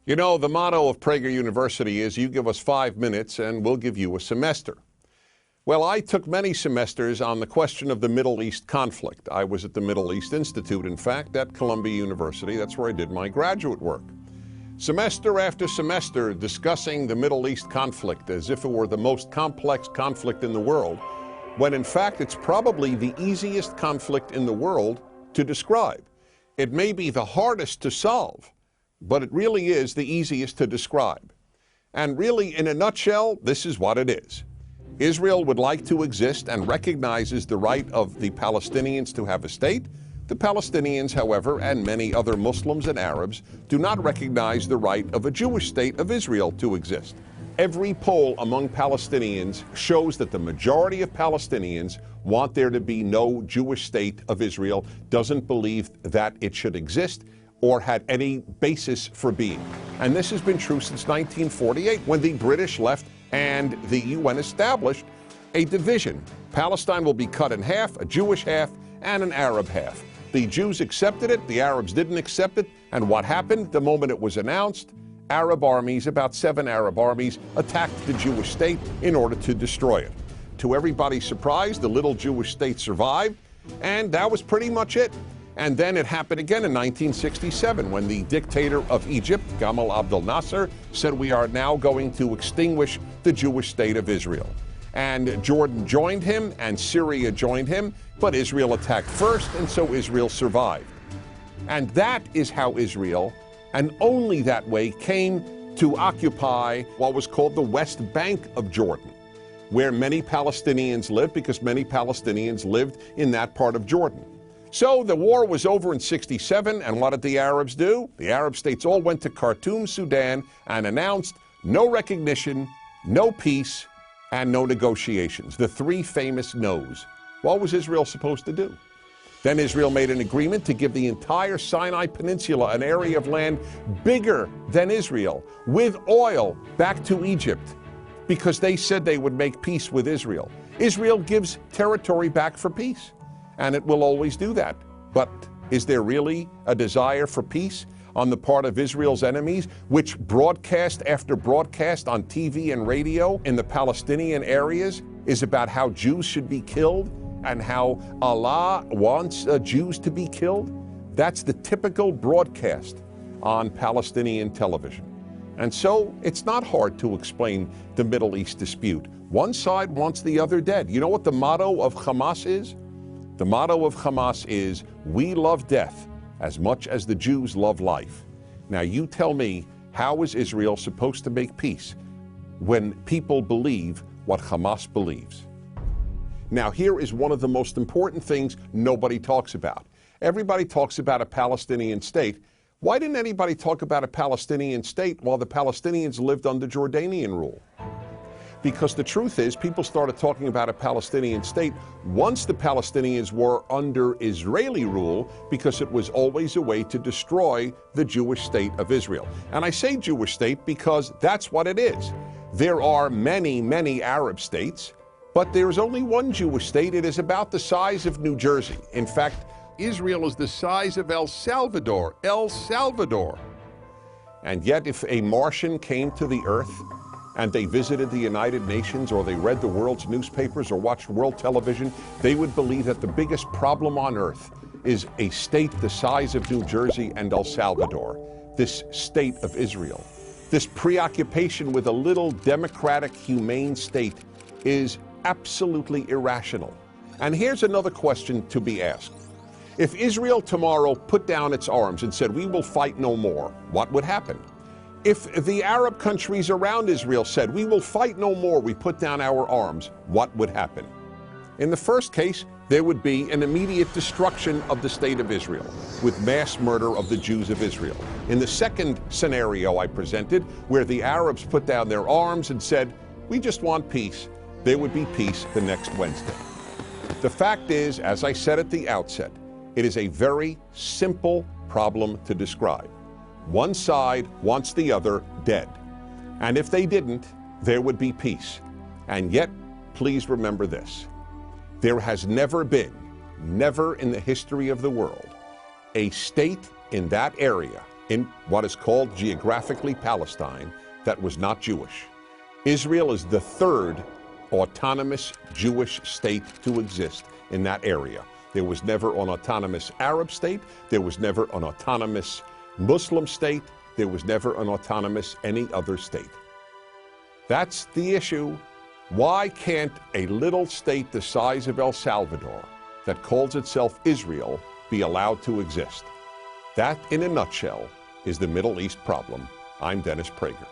You know, the motto of Prager University is you give us 5 minutes and we'll give you a semester. Well, I took many semesters on the question of the Middle East conflict. I was at the Middle East Institute, in fact, at Columbia University. That's where I did my graduate work. Semester after semester discussing the Middle East conflict as if it were the most complex conflict in the world, when in fact it's probably the easiest conflict in the world to describe. It may be the hardest to solve, but it really is the easiest to describe. And really, in a nutshell, this is what it is. Israel would like to exist and recognizes the right of the Palestinians to have a state. The Palestinians, however, and many other Muslims and Arabs, do not recognize the right of a Jewish state of Israel to exist. Every poll among Palestinians shows that the majority of Palestinians want there to be no Jewish state of Israel, doesn't believe that it should exist or had any basis for being. And this has been true since 1948, when the British left and the UN established a division. Palestine will be cut in half, a Jewish half and an Arab half. The Jews accepted it, the Arabs didn't accept it, and what happened the moment it was announced? Arab armies, about 7 Arab armies, attacked the Jewish state in order to destroy it. To everybody's surprise, the little Jewish state survived, and that was pretty much it. And then it happened again in 1967 when the dictator of Egypt, Gamal Abdel Nasser, said we are now going to extinguish the Jewish state of Israel. And Jordan joined him and Syria joined him, but Israel attacked first, and so Israel survived. And that is how Israel, and only that way, came to occupy what was called the West Bank of Jordan, where many Palestinians lived, because many Palestinians lived in that part of Jordan. So the war was over in '67, and what did the Arabs do? The Arab states all went to Khartoum, Sudan, and announced no recognition, no peace, and no negotiations. The 3 famous no's. What was Israel supposed to do? Then Israel made an agreement to give the entire Sinai Peninsula, an area of land bigger than Israel, with oil, back to Egypt, because they said they would make peace with Israel. Israel gives territory back for peace, and it will always do that. But is there really a desire for peace on the part of Israel's enemies, which broadcast after broadcast on TV and radio in the Palestinian areas is about how Jews should be killed and how Allah wants Jews to be killed? That's the typical broadcast on Palestinian television. And so it's not hard to explain the Middle East dispute. One side wants the other dead. You know what the motto of Hamas is? The motto of Hamas is, we love death as much as the Jews love life. Now you tell me, how is Israel supposed to make peace when people believe what Hamas believes? Now here is one of the most important things nobody talks about. Everybody talks about a Palestinian state. Why didn't anybody talk about a Palestinian state while the Palestinians lived under Jordanian rule? Because the truth is, people started talking about a Palestinian state once the Palestinians were under Israeli rule, because it was always a way to destroy the Jewish state of Israel. And I say Jewish state because that's what it is. There are many, many Arab states, but there's only one Jewish state. It is about the size of New Jersey. In fact, Israel is the size of El Salvador. El Salvador. And yet, if a Martian came to the earth and they visited the United Nations, or they read the world's newspapers or watched world television, they would believe that the biggest problem on earth is a state the size of New Jersey and El Salvador, this state of Israel. This preoccupation with a little democratic, humane state is absolutely irrational. And here's another question to be asked. If Israel tomorrow put down its arms and said, we will fight no more, what would happen? If the Arab countries around Israel said, we will fight no more, we put down our arms, what would happen? In the first case, there would be an immediate destruction of the state of Israel, with mass murder of the Jews of Israel. In the second scenario I presented, where the Arabs put down their arms and said, we just want peace, there would be peace the next Wednesday. The fact is, as I said at the outset, it is a very simple problem to describe. One side wants the other dead. And if they didn't, there would be peace. And yet, please remember this. There has never been, never in the history of the world, a state in that area in what is called geographically Palestine that was not Jewish. Israel is the third autonomous Jewish state to exist in that area. There was never an autonomous Arab state. There was never an autonomous Muslim state. There was never an autonomous any other state. That's the issue. Why can't a little state the size of El Salvador that calls itself Israel be allowed to exist? That, in a nutshell, is the Middle East problem. I'm Dennis Prager.